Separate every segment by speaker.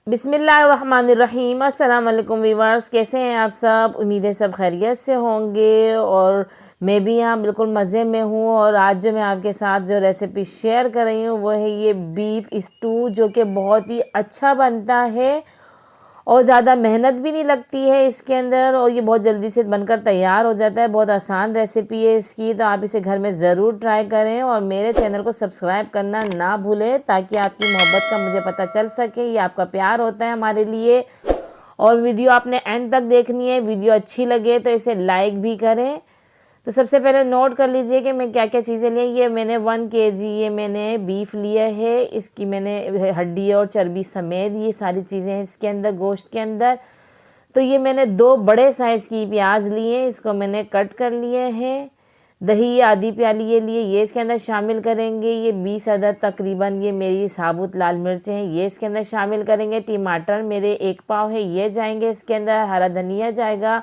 Speaker 1: बिस्मिल्लाहिर्रहमानिर्रहीम। अस्सलाम वालेकुम वीवर्स, कैसे हैं आप सब? उम्मीद है सब खैरियत से होंगे और मैं भी यहाँ बिल्कुल मज़े में हूँ। और आज जो मैं आपके साथ जो रेसिपी शेयर कर रही हूँ वो है ये बीफ स्टू, जो कि बहुत ही अच्छा बनता है और ज़्यादा मेहनत भी नहीं लगती है इसके अंदर, और ये बहुत जल्दी से बनकर तैयार हो जाता है। बहुत आसान रेसिपी है इसकी, तो आप इसे घर में ज़रूर ट्राई करें और मेरे चैनल को सब्सक्राइब करना ना भूलें, ताकि आपकी मोहब्बत का मुझे पता चल सके। ये आपका प्यार होता है हमारे लिए। और वीडियो आपने एंड तक देखनी है। वीडियो अच्छी लगे तो इसे लाइक भी करें। तो सबसे पहले नोट कर लीजिए कि मैं क्या क्या चीज़ें ली। ये मैंने 1 kg ये मैंने बीफ लिया है। इसकी मैंने हड्डी और चर्बी समेत ये सारी चीज़ें हैं इसके अंदर, गोश्त के अंदर। तो ये मैंने 2 बड़े साइज़ की प्याज लिए हैं, इसको मैंने कट कर लिए हैं। दही आधी प्याली ये लिए, ये इसके अंदर शामिल करेंगे। ये 20 अदद तकरीबन ये मेरी साबुत लाल मिर्चें हैं, ये इसके अंदर शामिल करेंगे। टमाटर मेरे 1 पाव है, ये जाएंगे इसके अंदर। हरा धनिया जाएगा।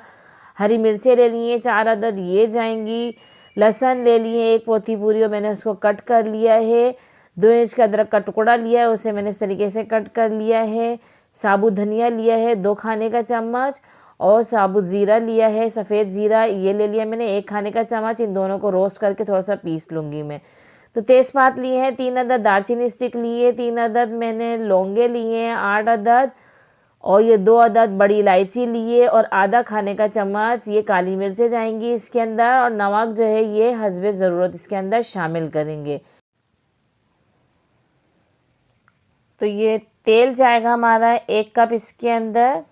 Speaker 1: हरी मिर्चें ले लिए 4 अदद, ये जाएंगी। लहसुन ले लिए 1 पोथी पूरी और मैंने उसको कट कर लिया है। 2 इंच का अदरक का टुकड़ा लिया है, उसे मैंने इस तरीके से कट कर लिया है। साबुत धनिया लिया है 2 खाने का चम्मच, और साबुत ज़ीरा लिया है, सफ़ेद ज़ीरा ये ले लिया मैंने 1 खाने का चम्मच। इन दोनों को रोस्ट करके थोड़ा सा पीस लूँगी मैं। तो तेज़पात लिए हैं 3 अदद, दालचीनी स्टिक लिए 3 अदद, मैंने लौंगे लिए हैं 8 अदद, और ये 2 अदद बड़ी इलायची लिए, और आधा खाने का चम्मच ये काली मिर्चें जाएंगी इसके अंदर। और नमक जो है ये हस्बे ज़रूरत इसके अंदर शामिल करेंगे। तो ये तेल जाएगा हमारा 1 कप इसके अंदर।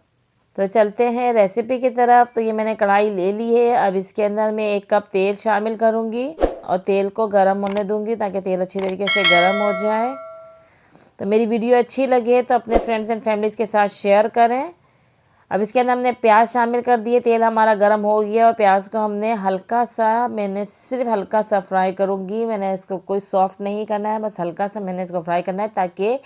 Speaker 1: तो चलते हैं रेसिपी की तरफ। तो ये मैंने कढ़ाई ले ली है। अब इसके अंदर मैं 1 कप तेल शामिल करूँगी और तेल को गर्म होने दूँगी, ताकि तेल अच्छी तरीके से गर्म हो जाए। तो मेरी वीडियो अच्छी लगे तो अपने फ्रेंड्स एंड फैमिलीज़ के साथ शेयर करें। अब इसके अंदर हमने प्याज शामिल कर दिए। तेल हमारा गर्म हो गया और प्याज को हमने हल्का सा, मैंने सिर्फ हल्का सा फ्राई करूँगी। मैंने इसको कोई सॉफ्ट नहीं करना है, बस हल्का सा मैंने इसको फ्राई करना है, ताकि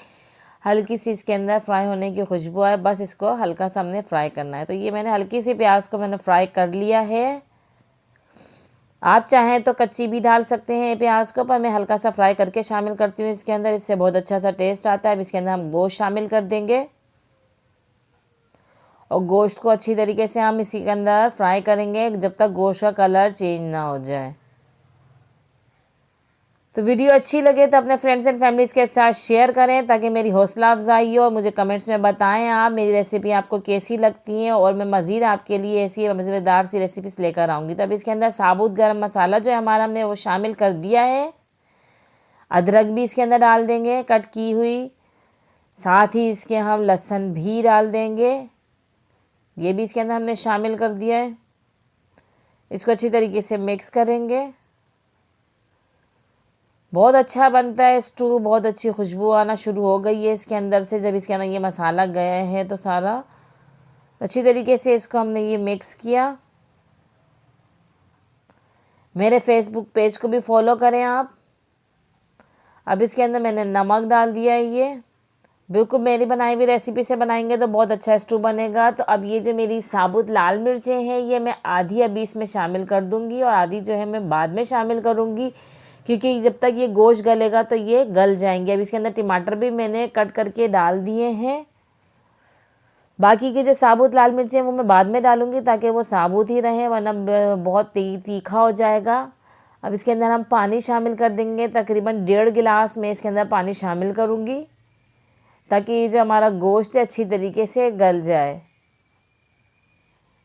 Speaker 1: हल्की सी इसके अंदर फ्राई होने की खुशबू आए। बस इसको हल्का सा हमने फ्राई करना है। तो ये मैंने हल्की सी प्याज को मैंने फ्राई कर लिया है। आप चाहें तो कच्ची भी डाल सकते हैं प्याज को, पर मैं हल्का सा फ्राई करके शामिल करती हूँ इसके अंदर, इससे बहुत अच्छा सा टेस्ट आता है। अब इसके अंदर हम गोश्त शामिल कर देंगे और गोश्त को अच्छी तरीके से हम इसी के अंदर फ्राई करेंगे जब तक गोश्त का कलर चेंज ना हो जाए। तो वीडियो अच्छी लगे तो अपने फ्रेंड्स एंड फैमिलीज़ के साथ शेयर करें, ताकि मेरी हौसला अफजाई हो। और मुझे कमेंट्स में बताएं आप मेरी रेसिपी आपको कैसी लगती हैं, और मैं मज़ीद आपके लिए ऐसी मज़ेदार सी रेसिपीज़ लेकर आऊँगी। तो अब इसके अंदर साबुत गरम मसाला जो है हमारा, हमने वो शामिल कर दिया है। अदरक भी इसके अंदर डाल देंगे कट की हुई, साथ ही इसके हम लहसुन भी डाल देंगे, ये भी इसके अंदर हमने शामिल कर दिया है। इसको अच्छी तरीके से मिक्स करेंगे। बहुत अच्छा बनता है स्टू, बहुत अच्छी खुशबू आना शुरू हो गई है इसके अंदर से। जब इसके अंदर ये मसाला गया है तो सारा अच्छी तरीके से इसको हमने ये मिक्स किया। मेरे फेसबुक पेज को भी फॉलो करें आप। अब इसके अंदर मैंने नमक डाल दिया है। ये बिल्कुल मेरी बनाई हुई रेसिपी से बनाएंगे तो बहुत अच्छा स्टू बनेगा। तो अब ये जो मेरी साबुत लाल मिर्चें हैं ये मैं आधी अभी इसमें शामिल कर दूंगी, और आधी जो है मैं बाद में शामिल करूंगी, क्योंकि जब तक ये गोश्त गलेगा तो ये गल जाएंगे। अब इसके अंदर टमाटर भी मैंने कट करके डाल दिए हैं। बाकी के जो साबुत लाल मिर्चें हैं वो मैं बाद में डालूंगी, ताकि वो साबुत ही रहें, वरना बहुत तीखा हो जाएगा। अब इसके अंदर हम पानी शामिल कर देंगे। तकरीबन 1.5 गिलास में इसके अंदर पानी शामिल करूँगी, ताकि जो हमारा गोश्त है अच्छी तरीके से गल जाए।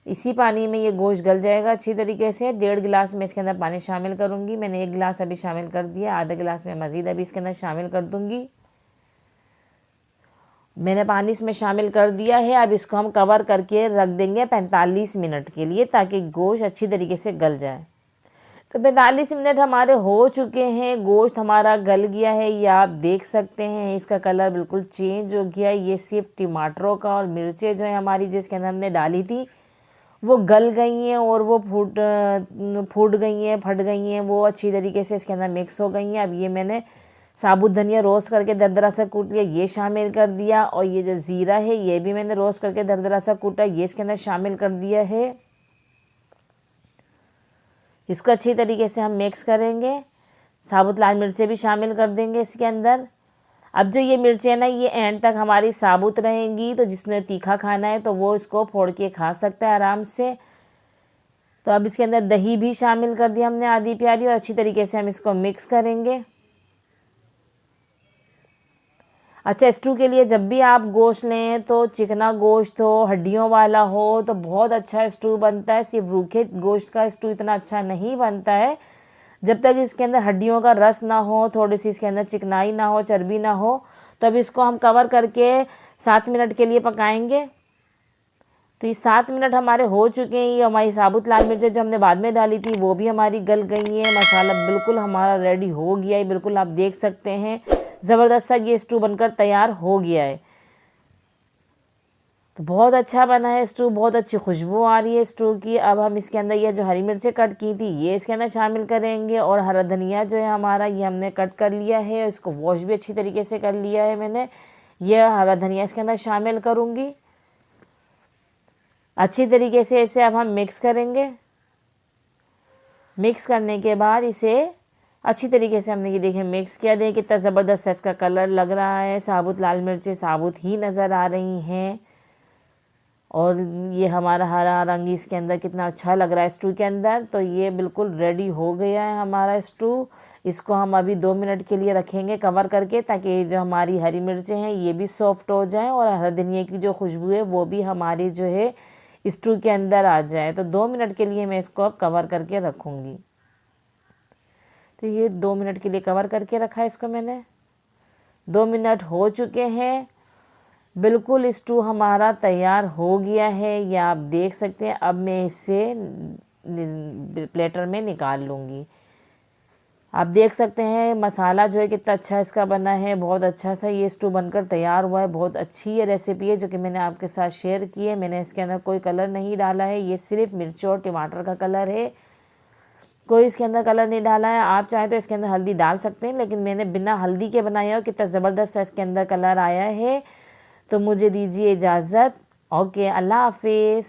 Speaker 1: इसी पानी में ये गोश्त गल जाएगा अच्छी तरीके से। 1.5 गिलास में इसके अंदर पानी शामिल करूँगी। मैंने 1 गिलास अभी शामिल कर दिया, आधा गिलास में मज़ीद अभी इसके अंदर शामिल कर दूँगी। मैंने पानी इसमें शामिल कर दिया है। अब इसको हम कवर करके रख देंगे 45 मिनट के लिए, ताकि गोश्त अच्छी तरीके से गल जाए। तो 45 मिनट हमारे हो चुके हैं, गोश्त हमारा गल गया है। ये आप देख सकते हैं इसका कलर बिल्कुल चेंज हो गया है। ये सिर्फ टमाटरों का और मिर्चें जो है हमारी जिसके अंदर हमने डाली थी वो गल गई हैं, और वो फूट गई हैं, फट गई हैं, वो अच्छी तरीके से इसके अंदर मिक्स हो गई हैं। अब ये मैंने साबुत धनिया रोस्ट करके दरदरा सा कूट लिया, ये शामिल कर दिया। और ये जो ज़ीरा है ये भी मैंने रोस्ट करके दरदरा सा कूटा, ये इसके अंदर शामिल कर दिया है। इसको अच्छी तरीके से हम मिक्स करेंगे। साबुत लाल मिर्चें भी शामिल कर देंगे इसके अंदर। अब जो ये मिर्चें ना ये एंड तक हमारी साबुत रहेंगी, तो जिसने तीखा खाना है तो वो इसको फोड़ के खा सकता है आराम से। तो अब इसके अंदर दही भी शामिल कर दिया हमने आधी प्याली, और अच्छी तरीके से हम इसको मिक्स करेंगे। अच्छा, स्टू के लिए जब भी आप गोश्त लें तो चिकना गोश्त हो, हड्डियों वाला हो, तो बहुत अच्छा स्टू बनता है। सिर्फ रूखे गोश्त का स्टू इतना अच्छा नहीं बनता है जब तक इसके अंदर हड्डियों का रस ना हो, थोड़ी सी इसके अंदर चिकनाई ना हो, चर्बी ना हो। तो अब इसको हम कवर करके 7 मिनट के लिए पकाएंगे। तो ये 7 मिनट हमारे हो चुके हैं। ये हमारी साबुत लाल मिर्चें जो हमने बाद में डाली थी वो भी हमारी गल गई हैं। मसाला बिल्कुल हमारा रेडी हो गया है, बिल्कुल आप देख सकते हैं ज़बरदस्त सा ये स्टू बनकर तैयार हो गया है। तो बहुत अच्छा बना है स्टू, बहुत अच्छी खुशबू आ रही है स्टू की। अब हम इसके अंदर ये जो हरी मिर्चें कट की थी ये इसके अंदर शामिल करेंगे, और हरा धनिया जो है हमारा ये हमने कट कर लिया है, इसको वॉश भी अच्छी तरीके से कर लिया है मैंने। ये हरा धनिया इसके अंदर शामिल करूँगी अच्छी तरीके से। इसे अब हम मिक्स करेंगे। मिक्स करने के बाद इसे अच्छी तरीके से हमने ये देखें मिक्स किया। देखें कितना ज़बरदस्त इसका कलर लग रहा है। साबुत लाल मिर्चें साबुत ही नज़र आ रही हैं, और ये हमारा हरा रंग इसके अंदर कितना अच्छा लग रहा है स्टू के अंदर। तो ये बिल्कुल रेडी हो गया है हमारा स्टू। इसको हम अभी 2 मिनट के लिए रखेंगे कवर करके, ताकि जो हमारी हरी मिर्चें हैं ये भी सॉफ्ट हो जाएं, और हरा धनिया की जो खुशबू है वो भी हमारी जो है स्टू के अंदर आ जाए। तो 2 मिनट के लिए मैं इसको अब कवर करके रखूँगी। तो ये 2 मिनट के लिए कवर करके रखा है इसको मैंने। 2 मिनट हो चुके हैं, बिल्कुल स्टू हमारा तैयार हो गया है, ये आप देख सकते हैं। अब मैं इसे प्लेटर में निकाल लूँगी। आप देख सकते हैं मसाला जो है कितना अच्छा इसका बना है, बहुत अच्छा सा ये स्टू बनकर तैयार हुआ है। बहुत अच्छी ये रेसिपी है जो कि मैंने आपके साथ शेयर की है। मैंने इसके अंदर कोई कलर नहीं डाला है, ये सिर्फ मिर्च और टमाटर का कलर है, कोई इसके अंदर कलर नहीं डाला है। आप चाहें तो इसके अंदर हल्दी डाल सकते हैं, लेकिन मैंने बिना हल्दी के बनाया हो। कितना ज़बरदस्त इसके अंदर कलर आया है। तो मुझे दीजिए इजाज़त। ओके, अल्लाह हाफिज़।